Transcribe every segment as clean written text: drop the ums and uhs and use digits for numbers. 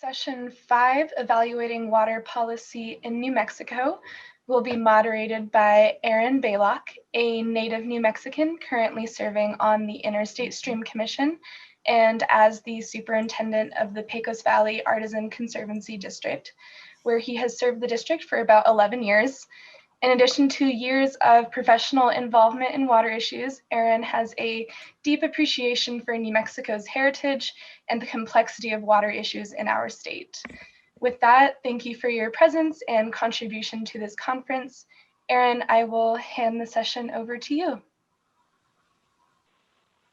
Session 5, Evaluating Water Policy in New Mexico, will be moderated by Aron Balok, a native New Mexican currently serving on the Interstate Stream Commission and as the superintendent of the Pecos Valley Artesian Conservancy District, where he has served the district for about 11 years. In addition to years of professional involvement in water issues, Aron has a deep appreciation for New Mexico's heritage and the complexity of water issues in our state. With that, thank you for your presence and contribution to this conference. Aron, I will hand the session over to you.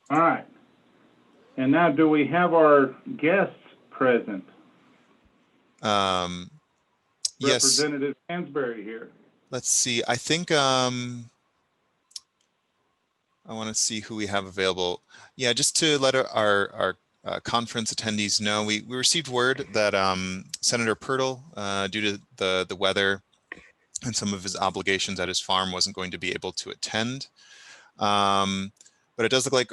All right. And now, do we have our guests present? Yes. Representative Stansbury here. Let's see. I think I want to see who we have available. Yeah, just to let our conference attendees know, we received word that Senator Purtle, due to the weather and some of his obligations at his farm, wasn't going to be able to attend. But it does look like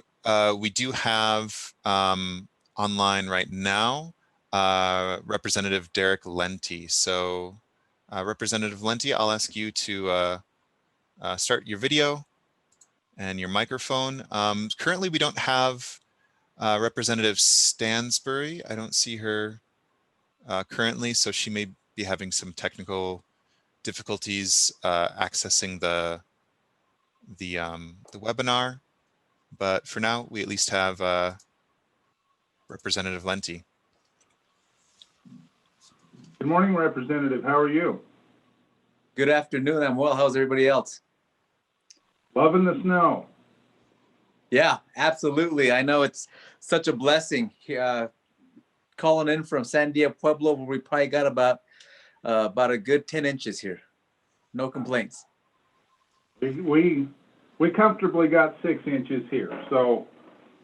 we do have online right now Representative Derrick Lente. So Representative Lente, I'll ask you to start your video and your microphone. Currently, we don't have Representative Stansbury. I don't see her currently, so she may be having some technical difficulties accessing the webinar. But for now, we at least have Representative Lente. Good morning, Representative. How are you? Good afternoon. I'm well. How's everybody else? Loving the snow. Yeah, absolutely. I know it's such a blessing. Calling in from San Diego Pueblo, where we probably got about a good 10 inches here. No complaints. We comfortably got 6 inches here, so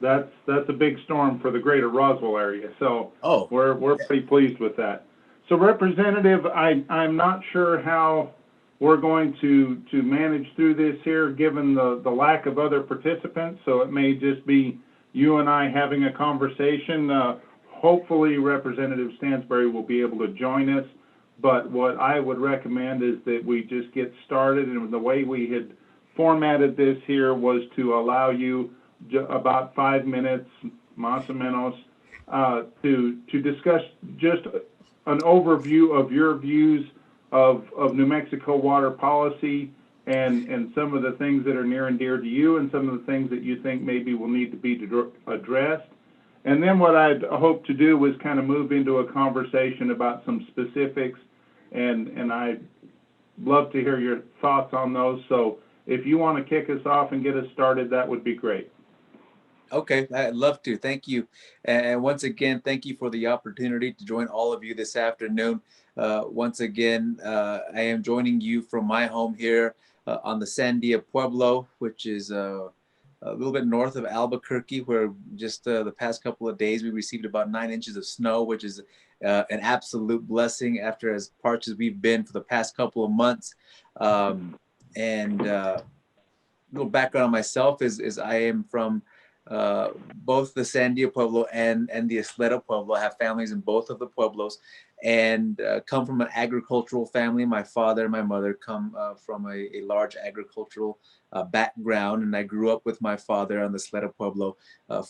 that's a big storm for the greater Roswell area. So we're pretty pleased with that. So, Representative, I'm not sure how we're going to manage through this here, given the lack of other participants. So it may just be you and I having a conversation. Hopefully, Representative Stansbury will be able to join us. But what I would recommend is that we just get started. And the way we had formatted this here was to allow you about 5 minutes, más o menos, to discuss just an overview of your views of New Mexico water policy and some of the things that are near and dear to you and some of the things that you think maybe will need to be addressed. And then what I'd hope to do was kind of move into a conversation about some specifics, and I'd love to hear your thoughts on those. So if you want to kick us off and get us started, that would be great. Okay, I'd love to. Thank you. And once again, thank you for the opportunity to join all of you this afternoon. Once again, I am joining you from my home here on the San Diego Pueblo, which is a little bit north of Albuquerque, where just the past couple of days we received about 9 inches of snow, which is an absolute blessing after as parched as we've been for the past couple of months. And a little background on myself is I am from both the San Diego Pueblo and the Isleta Pueblo. I have families in both of the Pueblos and come from an agricultural family. My father and my mother come from a large agricultural background, and I grew up with my father on the Isleta Pueblo,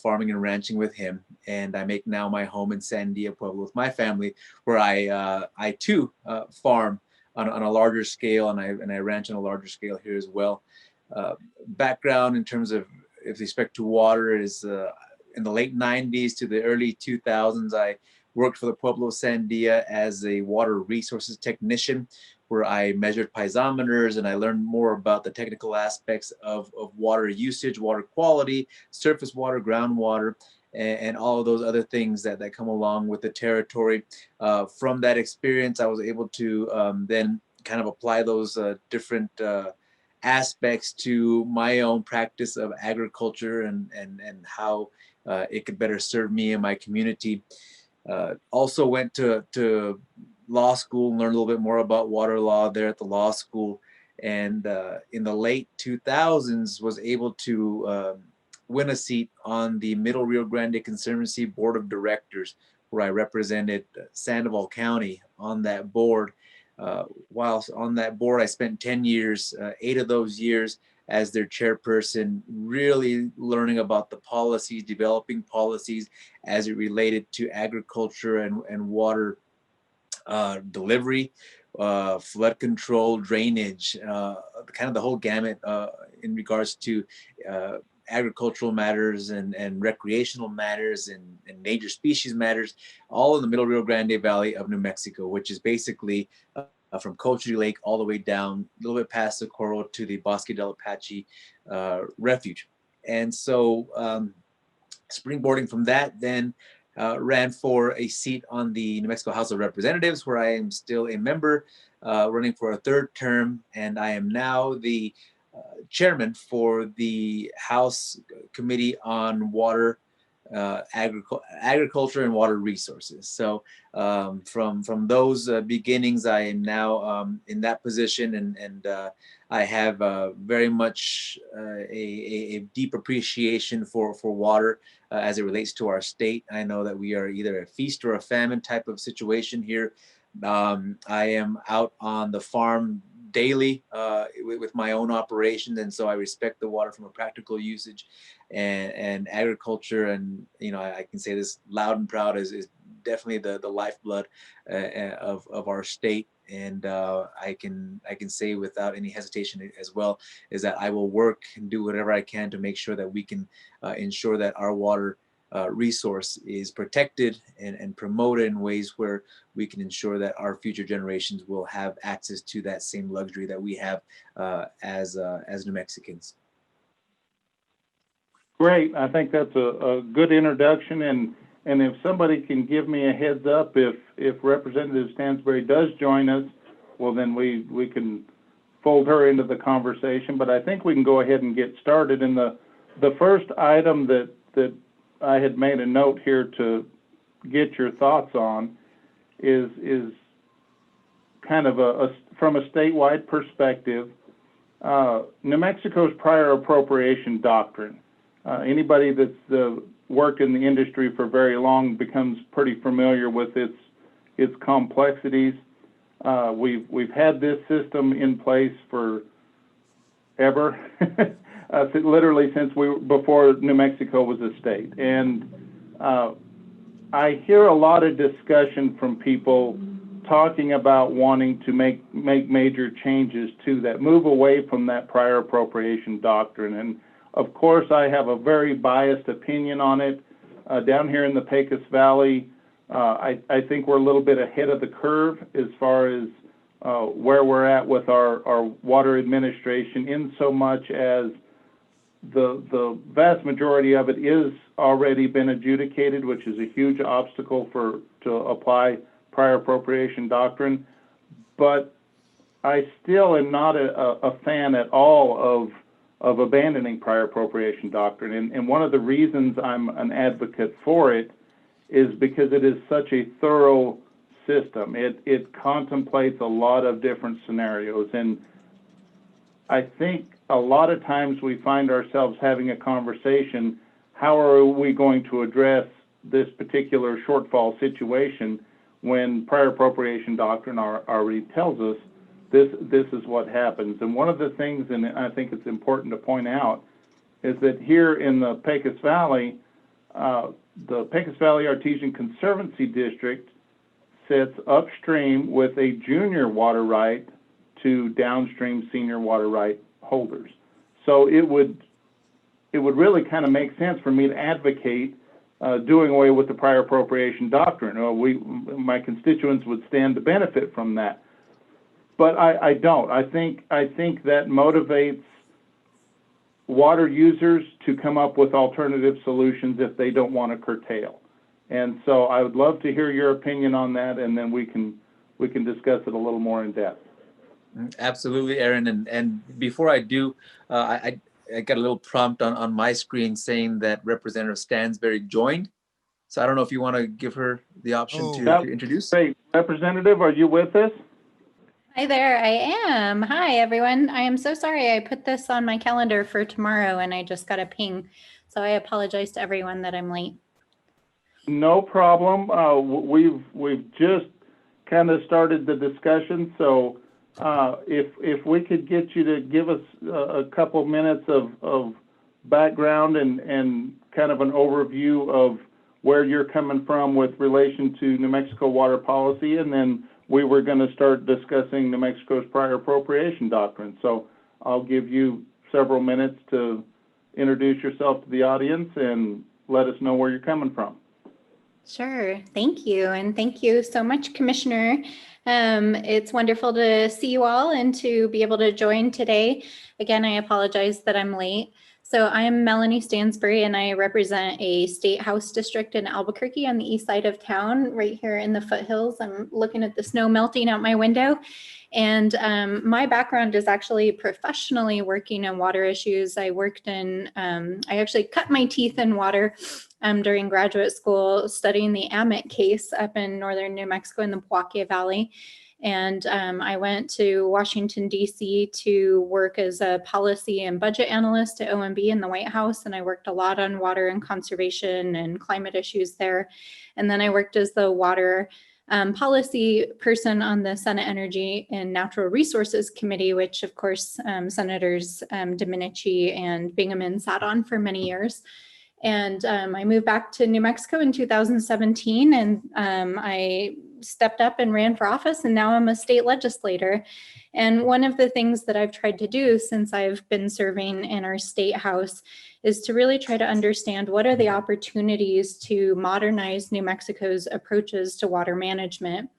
farming and ranching with him. And I make now my home in San Diego Pueblo with my family, where I too farm on a larger scale, and I ranch on a larger scale here as well. Background in terms of with respect to water is in the late 90s to the early 2000s, I worked for the Pueblo of Sandia as a water resources technician, where I measured piezometers and I learned more about the technical aspects of water usage, water quality, surface water, groundwater, and all of those other things that come along with the territory. From that experience, I was able to then kind of apply those different aspects to my own practice of agriculture and how it could better serve me and my community. Also went to law school and learned a little bit more about water law there at the law school. And in the late 2000s was able to win a seat on the Middle Rio Grande Conservancy Board of Directors, where I represented Sandoval County on that board. Whilst on that board, I spent 10 years, 8 of those years as their chairperson, really learning about the policies, developing policies as it related to agriculture and water delivery, flood control, drainage, kind of the whole gamut in regards to agricultural matters and recreational matters and endangered species matters, all in the Middle Rio Grande Valley of New Mexico, which is basically from Cochise Lake all the way down a little bit past Socorro to the Bosque del Apache refuge. And so springboarding from that, then ran for a seat on the New Mexico House of Representatives, where I am still a member, running for a 3rd term, and I am now the chairman for the House Committee on Water, Agriculture and Water Resources. So from those beginnings, I am now in that position, and I have very much a deep appreciation for water as it relates to our state. I know that we are either a feast or a famine type of situation here. I am out on the farm daily with my own operations, and so I respect the water from a practical usage and agriculture. And I can say this loud and proud is definitely the lifeblood of our state. And I can say without any hesitation as well is that I will work and do whatever I can to make sure that we can ensure that our water resource is protected and promoted in ways where we can ensure that our future generations will have access to that same luxury that we have as New Mexicans. Great. I think that's a good introduction, and if somebody can give me a heads up if Representative Stansbury does join us, well, then we can fold her into the conversation. But I think we can go ahead and get started. And the first item that I had made a note here to get your thoughts on is kind of from a statewide perspective, New Mexico's prior appropriation doctrine. Anybody that's worked in the industry for very long becomes pretty familiar with its complexities. We've had this system in place for ever. Literally since before New Mexico was a state. And I hear a lot of discussion from people talking about wanting to make major changes to that, move away from that prior appropriation doctrine. And of course, I have a very biased opinion on it. Down here in the Pecos Valley, I think we're a little bit ahead of the curve as far as where we're at with our water administration, in so much as the vast majority of it is already been adjudicated, which is a huge obstacle to apply prior appropriation doctrine. But I still am not a fan at all of abandoning prior appropriation doctrine. And one of the reasons I'm an advocate for it is because it is such a thorough system. It contemplates a lot of different scenarios. And I think a lot of times we find ourselves having a conversation, how are we going to address this particular shortfall situation, when prior appropriation doctrine already tells us this is what happens. And one of the things, and I think it's important to point out, is that here in the Pecos Valley Artesian Conservancy District sits upstream with a junior water right to downstream senior water right holders. So it would really kind of make sense for me to advocate doing away with the prior appropriation doctrine. My constituents would stand to benefit from that. But I don't. I think that motivates water users to come up with alternative solutions if they don't want to curtail. And so I would love to hear your opinion on that, and then we can discuss it a little more in depth. Absolutely, Aron. And before I do, I got a little prompt on my screen saying that Representative Stansbury joined. So I don't know if you want to give her the option to introduce. Great. Representative, are you with us? Hi there, I am. Hi, everyone. I am so sorry. I put this on my calendar for tomorrow and I just got a ping. So I apologize to everyone that I'm late. No problem. We've just kind of started the discussion, so if we could get you to give us a couple minutes of background and kind of an overview of where you're coming from with relation to New Mexico water policy, and then we were going to start discussing New Mexico's prior appropriation doctrine. So I'll give you several minutes to introduce yourself to the audience and let us know where you're coming from. Sure. Thank you. And thank you so much, Commissioner. It's wonderful to see you all and to be able to join today. Again, I apologize that I'm late. So I'm Melanie Stansbury, and I represent a state house district in Albuquerque on the east side of town, right here in the foothills. I'm looking at the snow melting out my window. And my background is actually professionally working in water issues. I worked in, I actually cut my teeth in water during graduate school, studying the Amit case up in northern New Mexico in the Poquia Valley. And I went to Washington, D.C. to work as a policy and budget analyst at OMB in the White House. And I worked a lot on water and conservation and climate issues there. And then I worked as the water policy person on the Senate Energy and Natural Resources Committee, which of course Senators Domenici and Bingaman sat on for many years. And I moved back to New Mexico in 2017, and I stepped up and ran for office, and now I'm a state legislator. And one of the things that I've tried to do since I've been serving in our state house is to really try to understand what are the opportunities to modernize New Mexico's approaches to water management.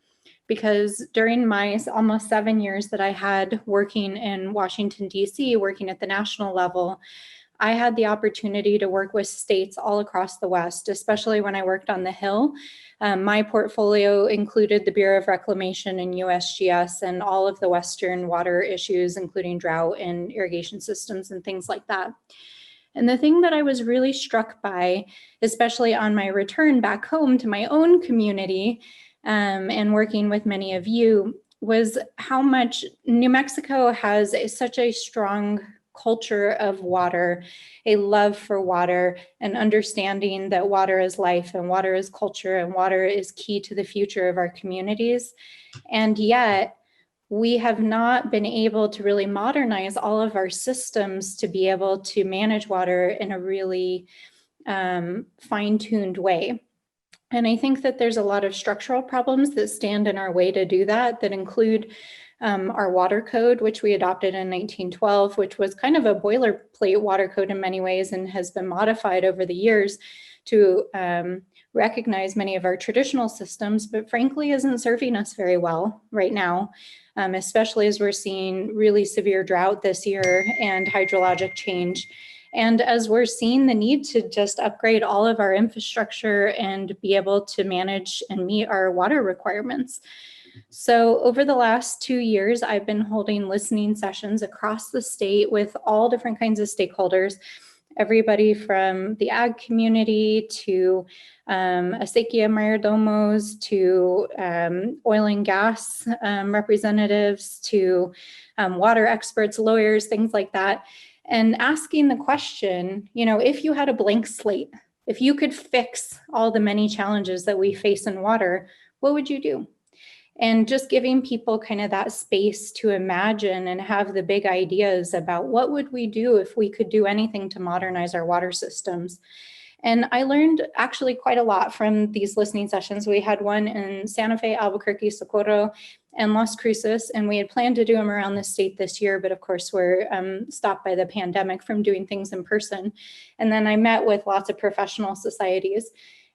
Because during my almost 7 years that I had working in Washington, D.C., working at the national level, I had the opportunity to work with states all across the West, especially when I worked on the Hill. My portfolio included the Bureau of Reclamation and USGS and all of the Western water issues, including drought and irrigation systems and things like that. And the thing that I was really struck by, especially on my return back home to my own community and working with many of you, was how much New Mexico has such a strong culture of water, a love for water, and understanding that water is life and water is culture and water is key to the future of our communities. And yet we have not been able to really modernize all of our systems to be able to manage water in a really fine-tuned way. And I think that there's a lot of structural problems that stand in our way to do that, that include our water code, which we adopted in 1912, which was kind of a boilerplate water code in many ways and has been modified over the years to recognize many of our traditional systems, but frankly isn't serving us very well right now, especially as we're seeing really severe drought this year and hydrologic change. And as we're seeing the need to just upgrade all of our infrastructure and be able to manage and meet our water requirements. So over the last 2 years, I've been holding listening sessions across the state with all different kinds of stakeholders, everybody from the ag community to acequia mayordomos to oil and gas representatives to water experts, lawyers, things like that. And asking the question, you know, if you had a blank slate, if you could fix all the many challenges that we face in water, what would you do? And just giving people kind of that space to imagine and have the big ideas about what would we do if we could do anything to modernize our water systems. And I learned actually quite a lot from these listening sessions. We had one in Santa Fe, Albuquerque, Socorro, and Las Cruces, and we had planned to do them around the state this year, but of course we're stopped by the pandemic from doing things in person. And then I met with lots of professional societies.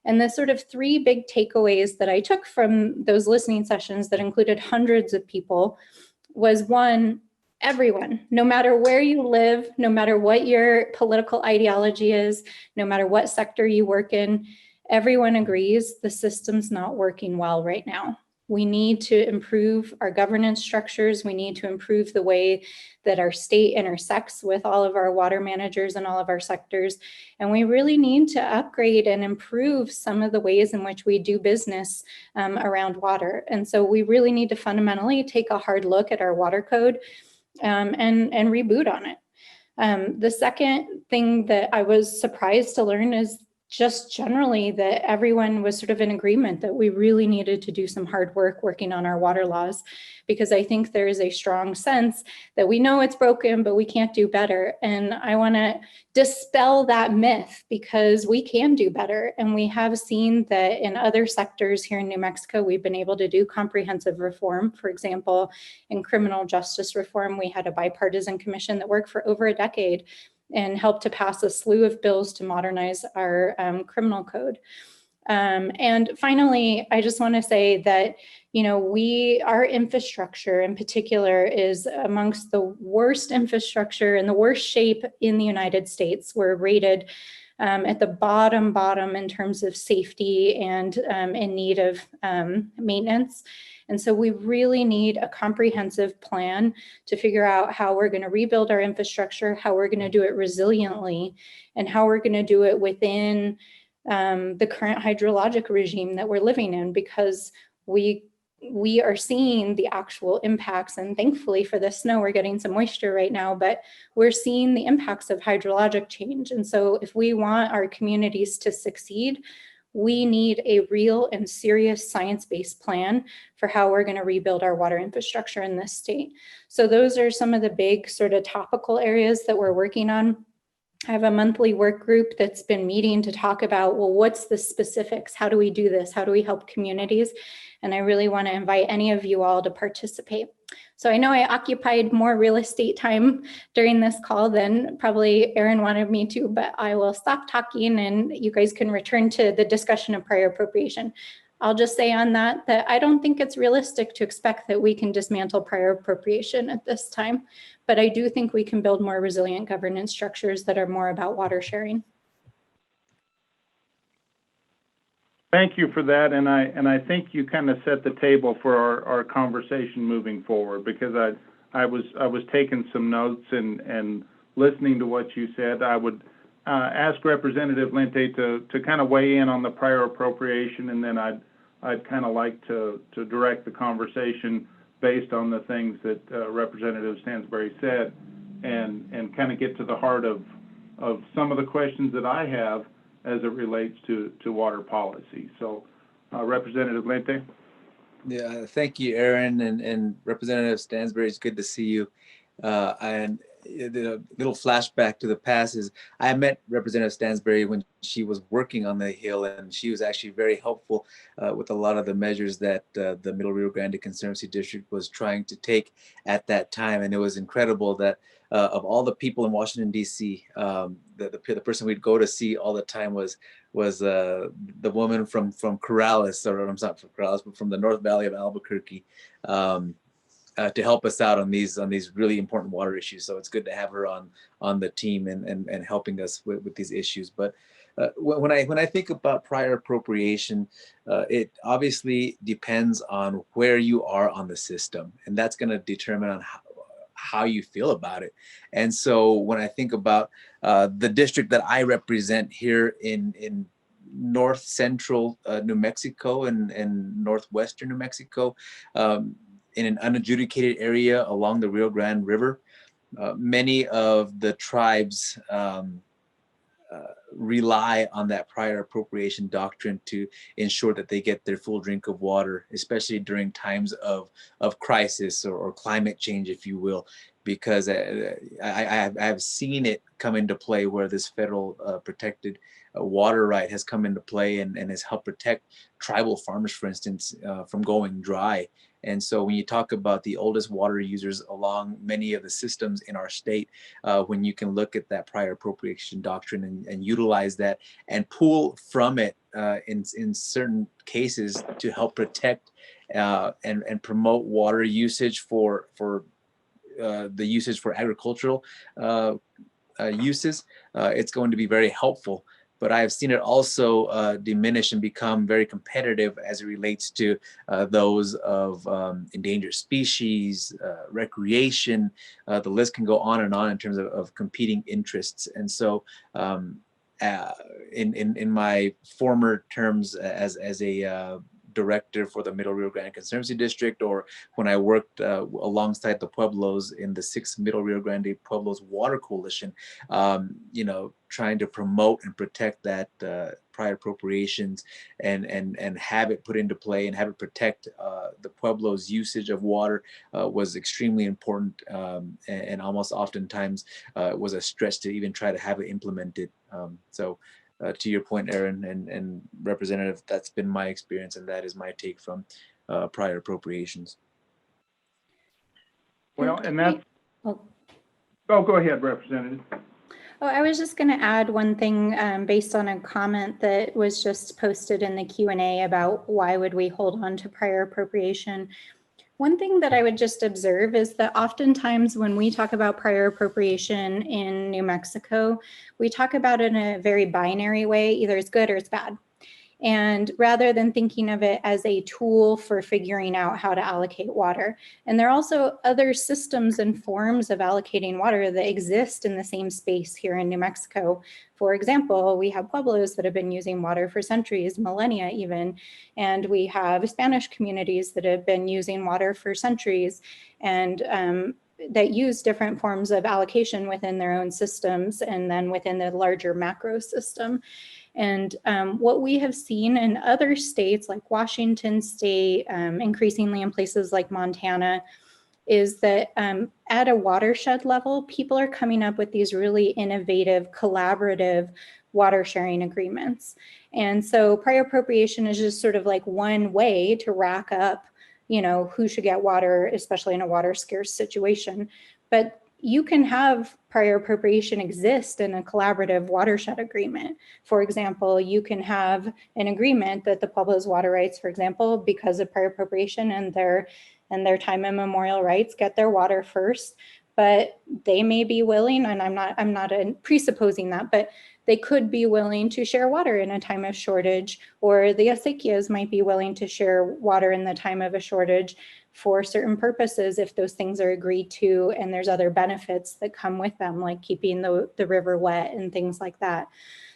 And the sort of 3 big takeaways that I took from those listening sessions that included hundreds of people was, one, everyone, no matter where you live, no matter what your political ideology is, no matter what sector you work in, everyone agrees the system's not working well right now. We need to improve our governance structures. We need to improve the way that our state intersects with all of our water managers and all of our sectors. And we really need to upgrade and improve some of the ways in which we do business around water. And so we really need to fundamentally take a hard look at our water code and reboot on it. The second thing that I was surprised to learn is just generally that everyone was sort of in agreement that we really needed to do some hard work working on our water laws, because I think there is a strong sense that we know it's broken, but we can't do better. And I want to dispel that myth, because we can do better. And we have seen that in other sectors here in New Mexico, we've been able to do comprehensive reform. For example, in criminal justice reform, we had a bipartisan commission that worked for over a decade and helped to pass a slew of bills to modernize our criminal code. And finally, I just want to say that, our infrastructure in particular is amongst the worst infrastructure and the worst shape in the United States. We're rated at the bottom in terms of safety and in need of maintenance. And so we really need a comprehensive plan to figure out how we're going to rebuild our infrastructure, how we're going to do it resiliently, and how we're going to do it within the current hydrologic regime that we're living in, because we are seeing the actual impacts. And thankfully for the snow, we're getting some moisture right now, but we're seeing the impacts of hydrologic change. And so if we want our communities to succeed, we need a real and serious science-based plan for how we're going to rebuild our water infrastructure in this state. So those are some of the big sort of topical areas that we're working on. I have a monthly work group that's been meeting to talk about, well, what's the specifics? How do we do this? How do we help communities? And I really want to invite any of you all to participate. So I know I occupied more real estate time during this call than probably Aron wanted me to, but I will stop talking and you guys can return to the discussion of prior appropriation. I'll just say on that I don't think it's realistic to expect that we can dismantle prior appropriation at this time, but I do think we can build more resilient governance structures that are more about water sharing. Thank you for that, and I think you kind of set the table for our conversation moving forward, because I was taking some notes and listening to what you said. I would ask Representative Lente to kind of weigh in on the prior appropriation, and then I'd kind of like to direct the conversation based on the things that Representative Stansbury said, and kind of get to the heart of some of the questions that I have as it relates to water policy. So, Representative Lente. Yeah, thank you, Aron, and Representative Stansbury. It's good to see you. And the little flashback to the past is I met Representative Stansbury when she was working on the Hill, and she was actually very helpful with a lot of the measures that the Middle Rio Grande Conservancy District was trying to take at that time. And it was incredible that of all the people in Washington, D.C., the person we'd go to see all the time was the woman from Corrales, or I'm not from Corrales, but from the North Valley of Albuquerque, to help us out on these really important water issues. So it's good to have her on the team and helping us with these issues. But when I think about prior appropriation, it obviously depends on where you are on the system, and that's going to determine on how you feel about it. And so when I think about the district that I represent here in north central New Mexico and northwestern New Mexico, in an unadjudicated area along the Rio Grande River, many of the tribes rely on that prior appropriation doctrine to ensure that they get their full drink of water, especially during times of crisis or climate change, if you will, because I have seen it come into play where this federal protected water right has come into play and has helped protect tribal farmers, for instance, from going dry. And so when you talk about the oldest water users along many of the systems in our state, when you can look at that prior appropriation doctrine and utilize that and pull from it in certain cases to help protect and promote water usage for the usage for agricultural uses, it's going to be very helpful. But I have seen it also diminish and become very competitive as it relates to those of endangered species, recreation. The list can go on and on in terms of competing interests. And so in my former terms as a director for the Middle Rio Grande Conservancy District, or when I worked alongside the Pueblos in the 6th Middle Rio Grande Pueblos Water Coalition, you know, trying to promote and protect that prior appropriations and have it put into play and have it protect the Pueblos' usage of water was extremely important, and almost oftentimes was a stretch to even try to have it implemented. So to your point, Aron and Representative, that's been my experience, and that is my take from prior appropriations. Well, and that's, oh, go ahead, Representative. Oh, I was just going to add one thing based on a comment that was just posted in the Q&A about why would we hold on to prior appropriation. One thing that I would just observe is that oftentimes when we talk about prior appropriation in New Mexico, we talk about it in a very binary way, either it's good or it's bad. And rather than thinking of it as a tool for figuring out how to allocate water. And there are also other systems and forms of allocating water that exist in the same space here in New Mexico. For example, we have Pueblos that have been using water for centuries, millennia even, and we have Spanish communities that have been using water for centuries, and that use different forms of allocation within their own systems and then within the larger macro system. And what we have seen in other states like Washington State, increasingly in places like Montana, is that at a watershed level, people are coming up with these really innovative, collaborative water sharing agreements. And so prior appropriation is just sort of like one way to rack up, you know, who should get water, especially in a water scarce situation. But you can have prior appropriation exist in a collaborative watershed agreement. For example, you can have an agreement that the Pueblo's water rights, for example, because of prior appropriation and their time immemorial rights, get their water first, but they may be willing, and I'm not presupposing that, but they could be willing to share water in a time of shortage, or the acequias might be willing to share water in the time of a shortage for certain purposes if those things are agreed to, and there's other benefits that come with them, like keeping the river wet and things like that.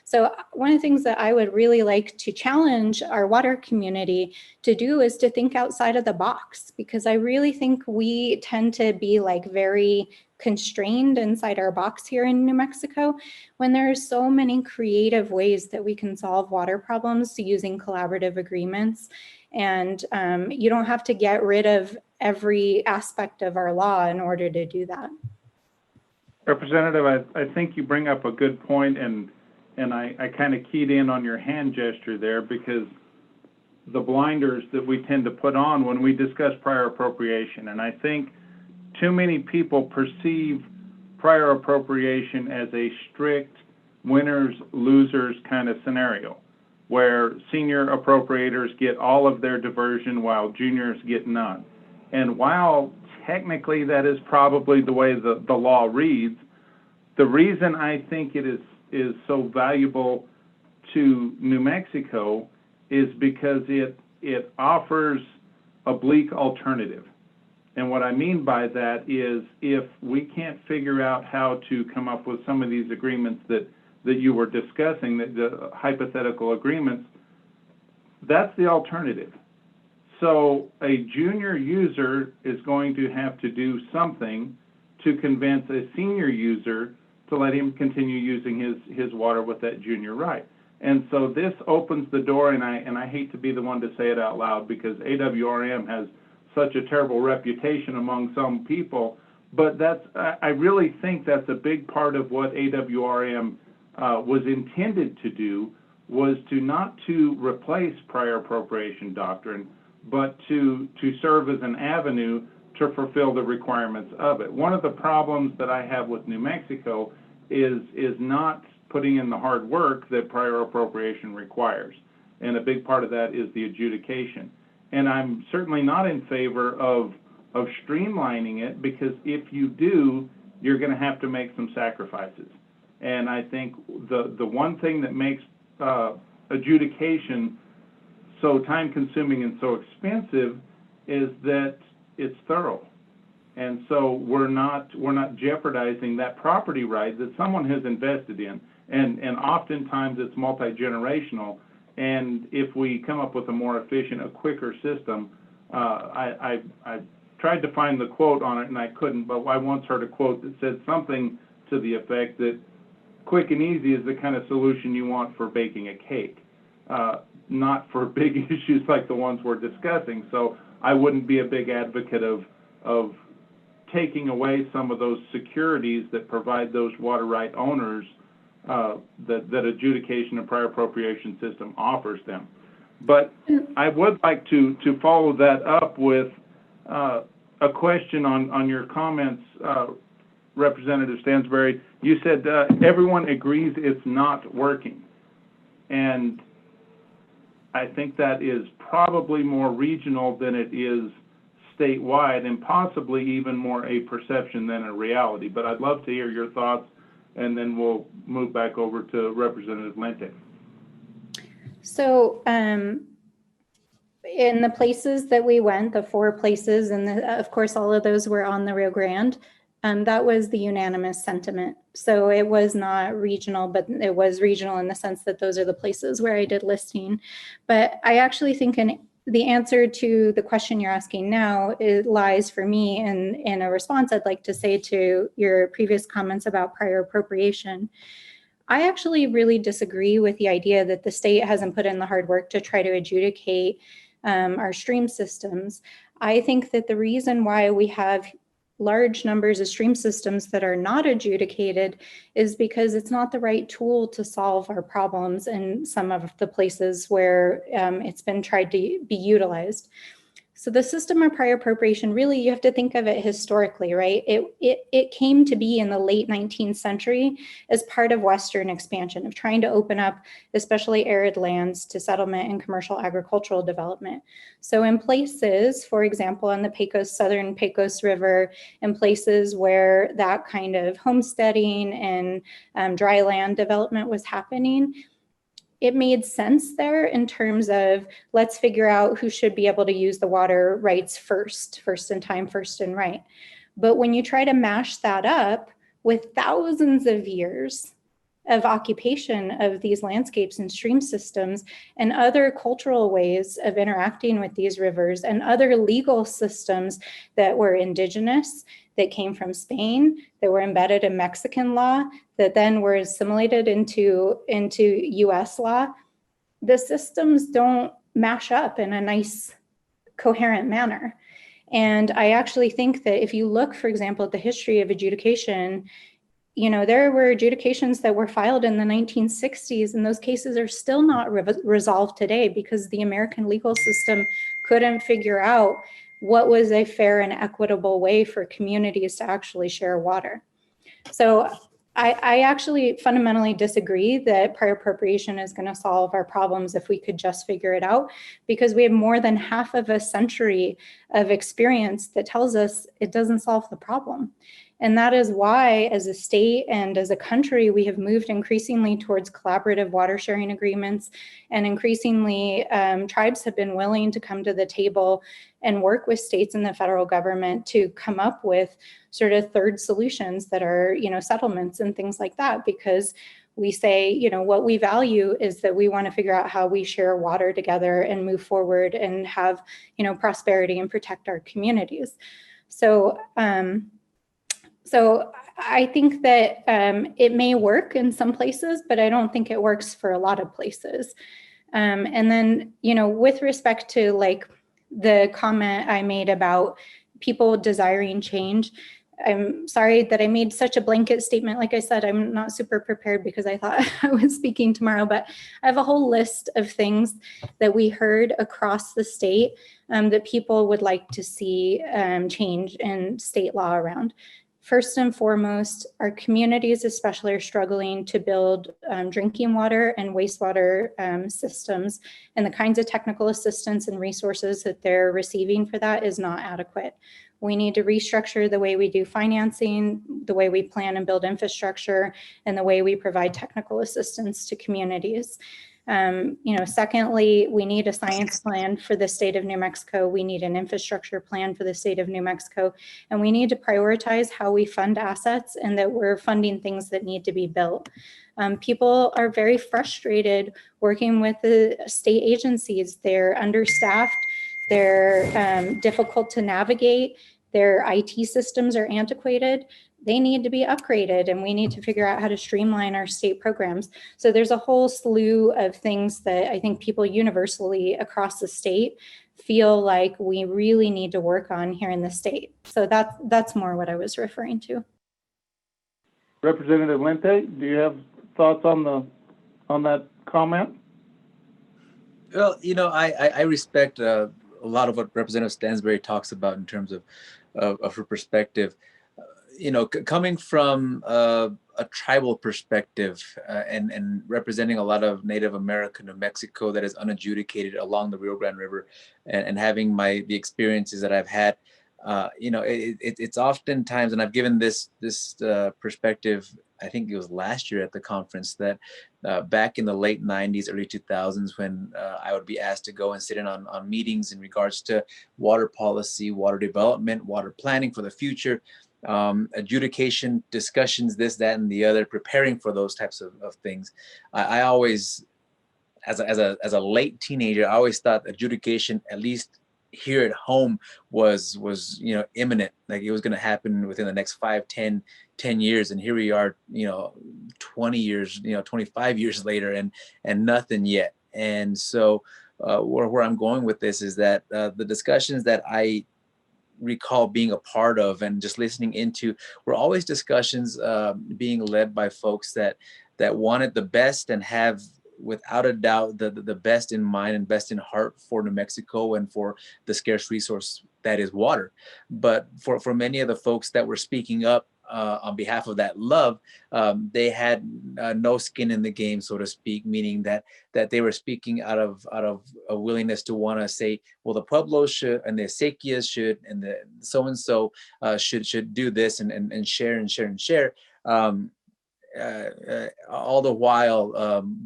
So one of the things that I would really like to challenge our water community to do is to think outside of the box, because I really think we tend to be like very constrained inside our box here in New Mexico, when there are so many creative ways that we can solve water problems using collaborative agreements. And you don't have to get rid of every aspect of our law in order to do that. Representative, I think you bring up a good point, and I kind of keyed in on your hand gesture there, because the blinders that we tend to put on when we discuss prior appropriation, and I think too many people perceive prior appropriation as a strict winners, losers kind of scenario, where senior appropriators get all of their diversion while juniors get none. And while technically that is probably the way the law reads, the reason I think it is so valuable to New Mexico is because it offers a bleak alternative. And what I mean by that is, if we can't figure out how to come up with some of these agreements that you were discussing, the hypothetical agreements, that's the alternative. So a junior user is going to have to do something to convince a senior user to let him continue using his water with that junior right. And so this opens the door, and I hate to be the one to say it out loud, because AWRM has such a terrible reputation among some people, but I really think that's a big part of what AWRM was intended to do, was not to replace prior appropriation doctrine, but to serve as an avenue to fulfill the requirements of it. One of the problems that I have with New Mexico is not putting in the hard work that prior appropriation requires. And a big part of that is the adjudication. And I'm certainly not in favor of streamlining it, because if you do, you're going to have to make some sacrifices. And I think the one thing that makes adjudication so time-consuming and so expensive is that it's thorough. And so we're not jeopardizing that property right that someone has invested in. And oftentimes it's multi-generational. And if we come up with a more efficient, a quicker system, I tried to find the quote on it and I couldn't, but I once heard a quote that said something to the effect that quick and easy is the kind of solution you want for baking a cake, not for big issues like the ones we're discussing. So I wouldn't be a big advocate of taking away some of those securities that provide those water right owners that adjudication and prior appropriation system offers them. But I would like to follow that up with a question on your comments, Representative Stansbury. You said everyone agrees it's not working. And I think that is probably more regional than it is statewide, and possibly even more a perception than a reality. But I'd love to hear your thoughts, and then we'll move back over to Representative Lente. So in the places that we went, the 4 places, and of course all of those were on the Rio Grande, that was the unanimous sentiment. So it was not regional, but it was regional in the sense that those are the places where I did listing. But I actually think the answer to the question you're asking now, it lies for me in a response I'd like to say to your previous comments about prior appropriation. I actually really disagree with the idea that the state hasn't put in the hard work to try to adjudicate our stream systems. I think that the reason why we have large numbers of stream systems that are not adjudicated is because it's not the right tool to solve our problems in some of the places where it's been tried to be utilized. So the system of prior appropriation, really, you have to think of it historically, right? It came to be in the late 19th century as part of Western expansion, of trying to open up especially arid lands to settlement and commercial agricultural development. So in places, for example, on the Pecos, southern Pecos River, in places where that kind of homesteading and dry land development was happening, it made sense there in terms of let's figure out who should be able to use the water rights first in time, first in right. But when you try to mash that up with thousands of years of occupation of these landscapes and stream systems and other cultural ways of interacting with these rivers and other legal systems that were indigenous, that came from Spain, that were embedded in Mexican law, that then were assimilated into US law, the systems don't mash up in a nice, coherent manner. And I actually think that if you look, for example, at the history of adjudication, you know, there were adjudications that were filed in the 1960s, and those cases are still not resolved today because the American legal system couldn't figure out what was a fair and equitable way for communities to actually share water. So I actually fundamentally disagree that prior appropriation is going to solve our problems if we could just figure it out, because we have more than half of a century of experience that tells us it doesn't solve the problem. And that is why, as a state and as a country, we have moved increasingly towards collaborative water sharing agreements, and increasingly tribes have been willing to come to the table and work with states and the federal government to come up with sort of third solutions that are, you know, settlements and things like that, because we say, you know, what we value is that we want to figure out how we share water together and move forward and have, you know, prosperity and protect our communities. So I think that it may work in some places, but I don't think it works for a lot of places. And then, you know, with respect to like the comment I made about people desiring change, I'm sorry that I made such a blanket statement. Like I said, I'm not super prepared because I thought I was speaking tomorrow, but I have a whole list of things that we heard across the state that people would like to see change in state law around. First and foremost, our communities especially are struggling to build drinking water and wastewater systems, and the kinds of technical assistance and resources that they're receiving for that is not adequate. We need to restructure the way we do financing, the way we plan and build infrastructure, and the way we provide technical assistance to communities. Secondly, we need a science plan for the state of New Mexico. We need an infrastructure plan for the state of New Mexico, and we need to prioritize how we fund assets and that we're funding things that need to be built. People are very frustrated working with the state agencies. They're understaffed, they're difficult to navigate, their IT systems are antiquated. They need to be upgraded, and we need to figure out how to streamline our state programs. So there's a whole slew of things that I think people universally across the state feel like we really need to work on here in the state. So that's more what I was referring to. Representative Lente, do you have thoughts on that comment? Well, I respect a lot of what Representative Stansbury talks about in terms of her perspective. Coming from a tribal perspective and representing a lot of Native American New Mexico that is unadjudicated along the Rio Grande River, and having the experiences that I've had, it's oftentimes, and I've given this perspective, I think it was last year at the conference, that back in the late 90s, early 2000s, when I would be asked to go and sit in on meetings in regards to water policy, water development, water planning for the future, adjudication discussions, this, that, and the other, preparing for those types of things. I always, as a late teenager, I always thought adjudication, at least here at home, was imminent, like it was going to happen within the next 5, 10 years. And here we are, 20 years, 25 years later, and nothing yet. And so where I'm going with this is that the discussions that I recall being a part of and just listening into were always discussions being led by folks that wanted the best and have, without a doubt, the best in mind and best in heart for New Mexico and for the scarce resource that is water. But for many of the folks that were speaking up on behalf of that love, they had no skin in the game, so to speak, meaning that they were speaking out of a willingness to want to say, well, the Pueblos should, and the Acequias should, and the so-and-so should do this and share and share and share. All the while,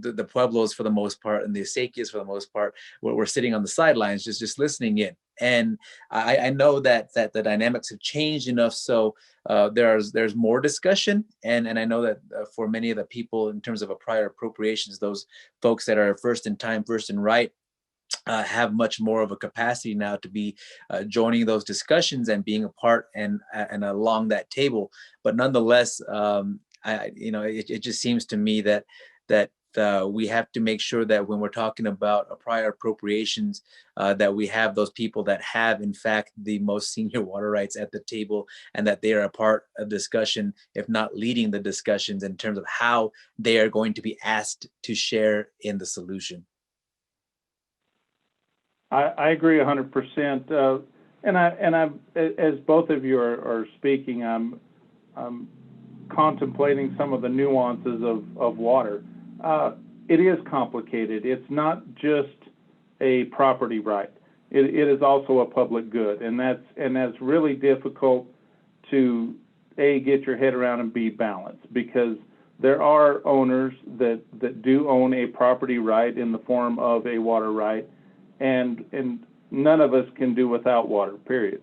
the Pueblos, for the most part, and the Acequias, for the most part, were sitting on the sidelines, just listening in. And I know that the dynamics have changed enough, so there's more discussion. And I know that for many of the people, in terms of a prior appropriations, those folks that are first in time, first in right, have much more of a capacity now to be joining those discussions and being a part and along that table. But nonetheless, it just seems to me that we have to make sure that when we're talking about a prior appropriations, that we have those people that have, in fact, the most senior water rights at the table, and that they are a part of discussion, if not leading the discussions in terms of how they are going to be asked to share in the solution. I agree 100%. And I, as both of you are speaking, I'm contemplating some of the nuances of water. It is complicated. It's not just a property right. It is also a public good, and that's really difficult to get your head around and be balanced, because there are owners that do own a property right in the form of a water right, and none of us can do without water, period.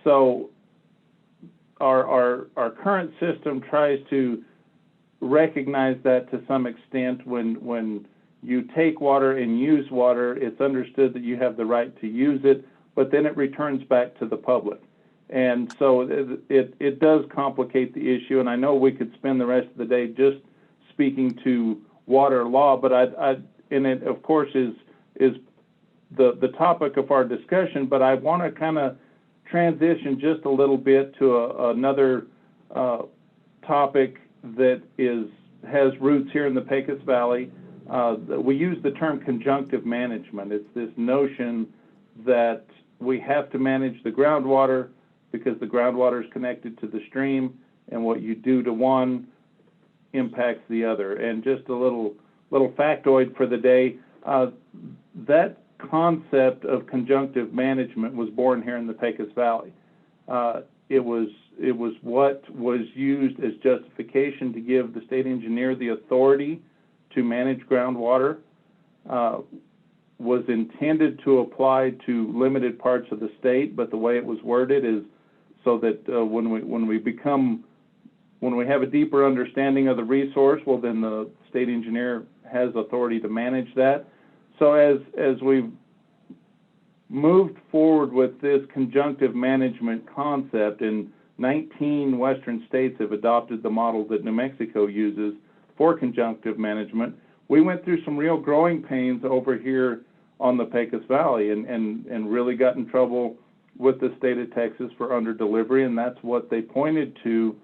So our current system tries to recognize that to some extent. When you take water and use water, it's understood that you have the right to use it, but then it returns back to the public. And so it does complicate the issue, and I know we could spend the rest of the day just speaking to water law, but and it of course is the topic of our discussion, but I want to kind of transition just a little bit to another topic that has roots here in the Pecos Valley. We use the term conjunctive management. It's this notion that we have to manage the groundwater because the groundwater is connected to the stream, and what you do to one impacts the other. And just a little factoid for the day, that concept of conjunctive management was born here in the Pecos Valley. It was what was used as justification to give the state engineer the authority to manage groundwater. was intended to apply to limited parts of the state, but the way it was worded is so that when we have a deeper understanding of the resource, well, then the state engineer has authority to manage that. So as we've moved forward with this conjunctive management concept, and 19 Western states have adopted the model that New Mexico uses for conjunctive management, we went through some real growing pains over here on the Pecos Valley and really got in trouble with the state of Texas for underdelivery, and that's what they pointed to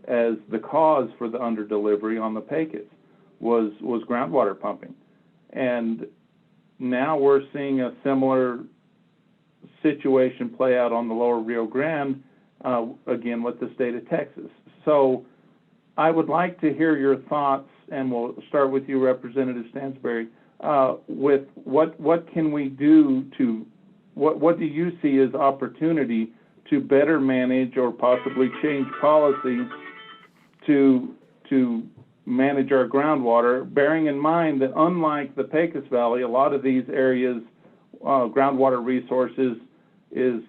as the cause for the underdelivery on the Pecos was groundwater pumping. And now we're seeing a similar situation play out on the lower Rio Grande, again with the state of Texas. So I would like to hear your thoughts, and we'll start with you, Representative Stansbury, with what can we do to, what do you see as opportunity to better manage or possibly change policy to manage our groundwater, bearing in mind that unlike the Pecos Valley, a lot of these areas, groundwater resources is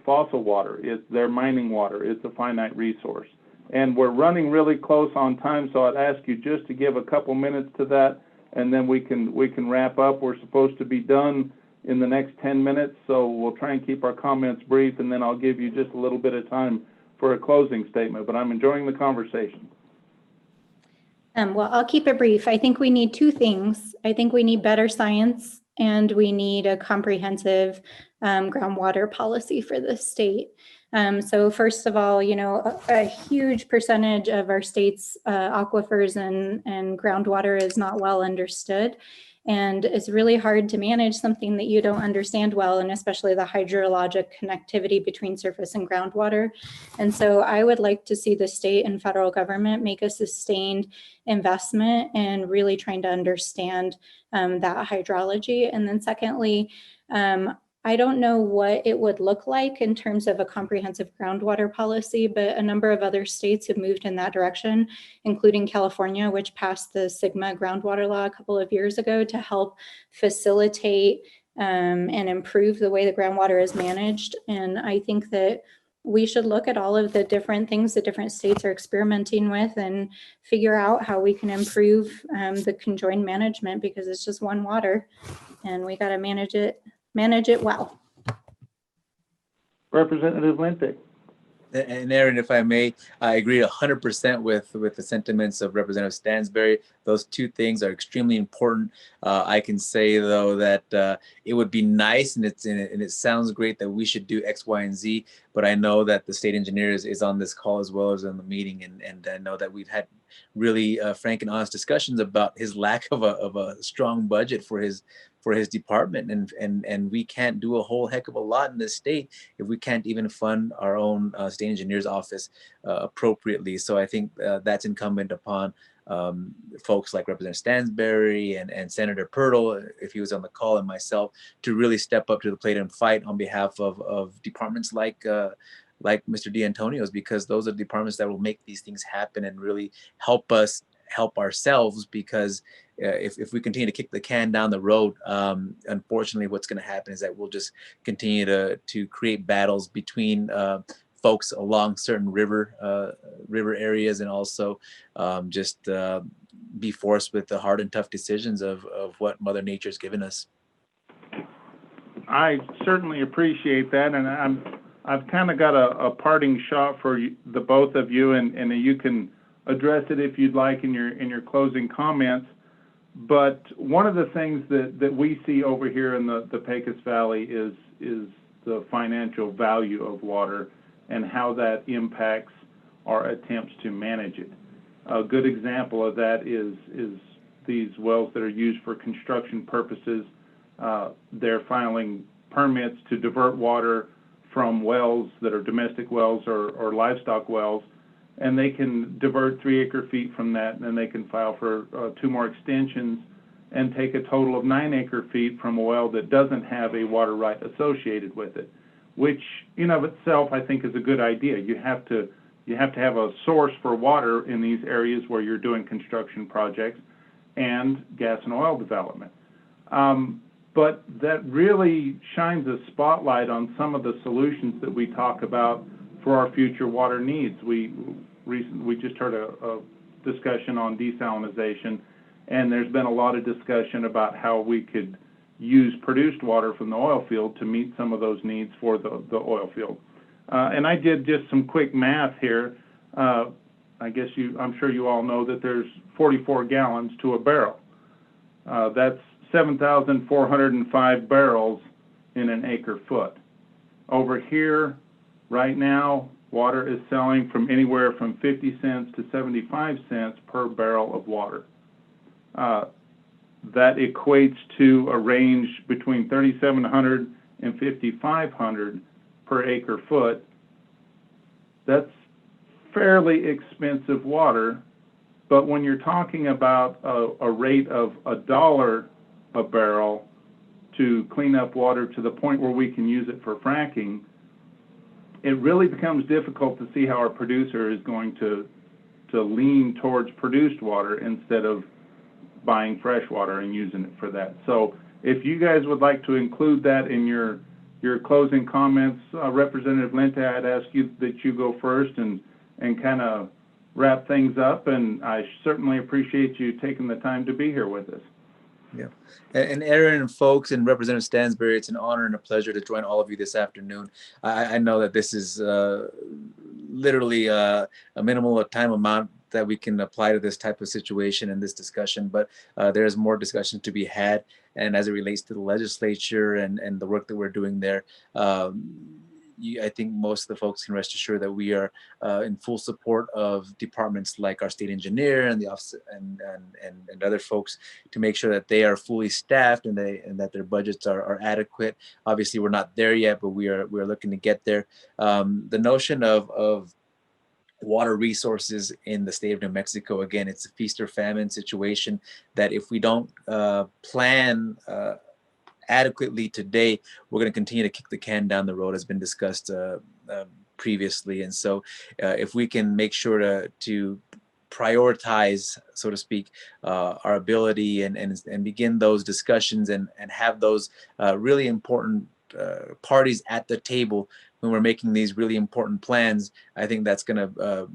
fossil water. It's their mining water. It's a finite resource. And we're running really close on time, so I'd ask you just to give a couple minutes to that, and then we can wrap up. We're supposed to be done in the next 10 minutes, so we'll try and keep our comments brief, and then I'll give you just a little bit of time for a closing statement, but I'm enjoying the conversation. Well, I'll keep it brief. I think we need two things. I think we need better science, and we need a comprehensive groundwater policy for the state. So first of all, you know, a huge percentage of our state's aquifers and groundwater is not well understood. And it's really hard to manage something that you don't understand well, and especially the hydrologic connectivity between surface and groundwater. And so I would like to see the state and federal government make a sustained investment in really trying to understand that hydrology. And then secondly, I don't know what it would look like in terms of a comprehensive groundwater policy, but a number of other states have moved in that direction, including California, which passed the SGMA groundwater law a couple of years ago to help facilitate and improve the way the groundwater is managed. And I think that we should look at all of the different things that different states are experimenting with and figure out how we can improve the conjoined management, because it's just one water and we got to manage it well. Representative Lente. And Aron, if I may, I agree 100% with the sentiments of Representative Stansbury. Those two things are extremely important. I can say though that it would be nice, and it sounds great that we should do X, Y, and Z. But I know that the state engineer is on this call as well as on the meeting, and I know that we've had really frank and honest discussions about his lack of a strong budget for his department, and we can't do a whole heck of a lot in this state if we can't even fund our own state engineer's office appropriately. So I think that's incumbent upon folks like Representative Stansbury and Senator Purtle, if he was on the call, and myself, to really step up to the plate and fight on behalf of departments like Mr. D'Antonio's, because those are the departments that will make these things happen and really help us help ourselves. Because if we continue to kick the can down the road, unfortunately, what's going to happen is that we'll just continue to create battles between folks along certain river areas, and also just be forced with the hard and tough decisions of what Mother Nature's given us. I certainly appreciate that, and I've kind of got a parting shot for the both of you, and you can address it if you'd like in your closing comments. But one of the things that we see over here in the Pecos Valley is the financial value of water and how that impacts our attempts to manage it. A good example of that is these wells that are used for construction purposes. They're filing permits to divert water from wells that are domestic wells or livestock wells, and they can divert 3 acre-feet from that, and then they can file for 2 more extensions and take a total of 9 acre-feet from a well that doesn't have a water right associated with it, which in of itself I think is a good idea. You have to have a source for water in these areas where you're doing construction projects and gas and oil development. But that really shines a spotlight on some of the solutions that we talk about for our future water needs. We just heard a discussion on desalinization, and there's been a lot of discussion about how we could use produced water from the oil field to meet some of those needs for the oil field. And I did just some quick math here. I'm sure you all know that there's 44 gallons to a barrel. That's 7,405 barrels in an acre foot. Over here, right now, water is selling from anywhere from 50 cents to 75 cents per barrel of water. That equates to a range between 3,700 and 5,500 per acre foot. That's fairly expensive water, but when you're talking about a rate of $1 a barrel to clean up water to the point where we can use it for fracking, it really becomes difficult to see how our producer is going to lean towards produced water instead of buying fresh water and using it for that. So if you guys would like to include that in your closing comments, Representative Lente, I'd ask you that you go first and kind of wrap things up, and I certainly appreciate you taking the time to be here with us. Yeah, and Aron and folks and Representative Stansbury, it's an honor and a pleasure to join all of you this afternoon. I know that this is literally a minimal time amount that we can apply to this type of situation and this discussion, but there's more discussion to be had. And as it relates to the legislature and the work that we're doing there, I think most of the folks can rest assured that we are in full support of departments like our state engineer and the office and other folks to make sure that they are fully staffed and that their budgets are adequate. Obviously, we're not there yet, but we're looking to get there. The notion of water resources in the state of New Mexico, again, it's a feast or famine situation that if we don't plan adequately today, we're going to continue to kick the can down the road, as been discussed previously. And so if we can make sure to prioritize, so to speak, our ability and begin those discussions and have those really important parties at the table when we're making these really important plans, I think that's going to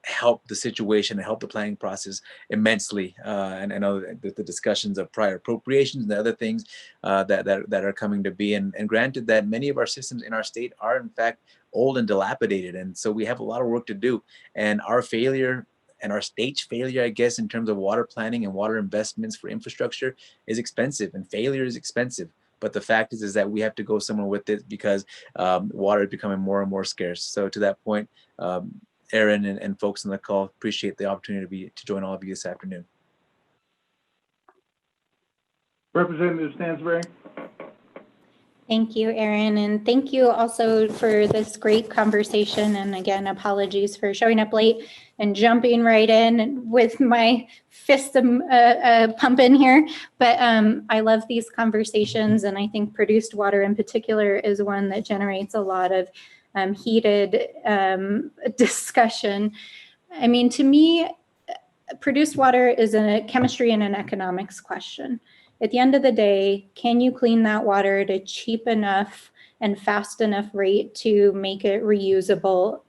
help the situation and help the planning process immensely. And I know that the discussions of prior appropriations and the other things that are coming to be, and granted that many of our systems in our state are in fact old and dilapidated. And so we have a lot of work to do, and our failure and our state's failure, I guess, in terms of water planning and water investments for infrastructure is expensive, and failure is expensive. But the fact is that we have to go somewhere with it because water is becoming more and more scarce. So to that point, Aron and folks on the call, appreciate the opportunity to join all of you this afternoon. Representative Stansbury. Thank you, Aron, and thank you also for this great conversation. And again, apologies for showing up late and jumping right in with my fist pumping here. But I love these conversations, and I think produced water in particular is one that generates a lot of heated discussion. I mean, to me, produced water is a chemistry and an economics question. At the end of the day, can you clean that water at a cheap enough and fast enough rate to make it reusable,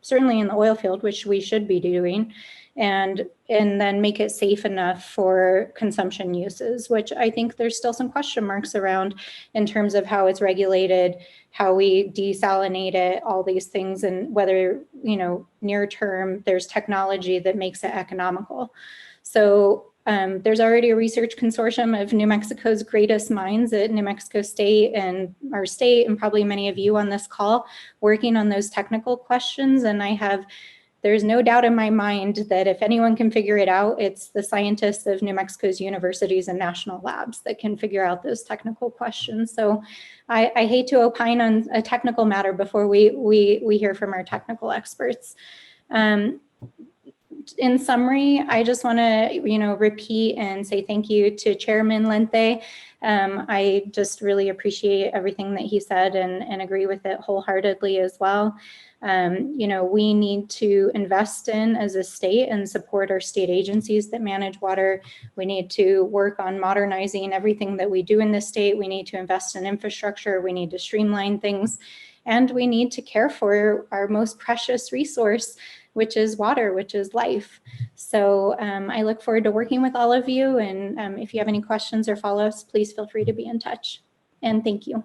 certainly in the oil field, which we should be doing, and then make it safe enough for consumption uses, which I think there's still some question marks around in terms of how it's regulated, how we desalinate it, all these things, and whether, near term, there's technology that makes it economical. So there's already a research consortium of New Mexico's greatest minds at New Mexico State and our state, and probably many of you on this call, working on those technical questions. And there's no doubt in my mind that if anyone can figure it out, it's the scientists of New Mexico's universities and national labs that can figure out those technical questions. So I hate to opine on a technical matter before we hear from our technical experts. in summary, I just want to, repeat and say thank you to Chairman Lente. I just really appreciate everything that he said and agree with it wholeheartedly as well. We need to invest in as a state and support our state agencies that manage water. We need to work on modernizing everything that we do in the state. We need to invest in infrastructure. We need to streamline things. And we need to care for our most precious resource, which is water, which is life. So I look forward to working with all of you. And if you have any questions or follow-ups, please feel free to be in touch. And thank you.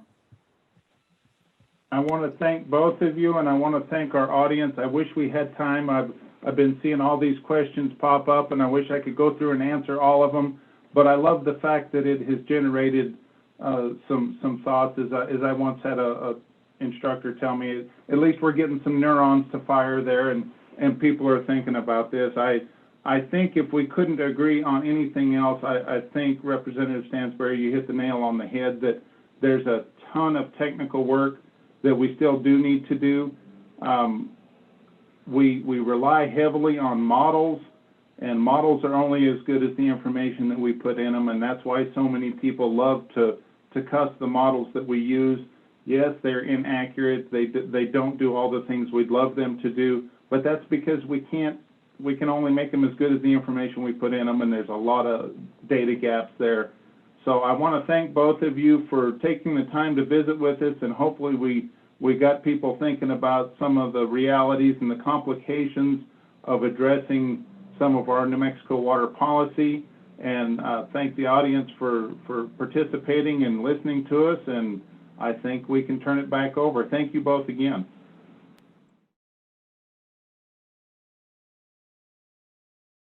I want to thank both of you, and I want to thank our audience. I wish we had time. I've been seeing all these questions pop up, and I wish I could go through and answer all of them. But I love the fact that it has generated some thoughts. As I once had a instructor tell me, at least we're getting some neurons to fire there, and people are thinking about this. I think if we couldn't agree on anything else, I think, Representative Stansbury, you hit the nail on the head that there's a ton of technical work that we still do need to do. We rely heavily on models, and models are only as good as the information that we put in them, and that's why so many people love to cuss the models that we use. Yes, they're inaccurate. They don't do all the things we'd love them to do, but that's because we can only make them as good as the information we put in them, and there's a lot of data gaps there. So I want to thank both of you for taking the time to visit with us, and hopefully we got people thinking about some of the realities and the complications of addressing some of our New Mexico water policy, and thank the audience for participating and listening to us, and I think we can turn it back over. Thank you both again.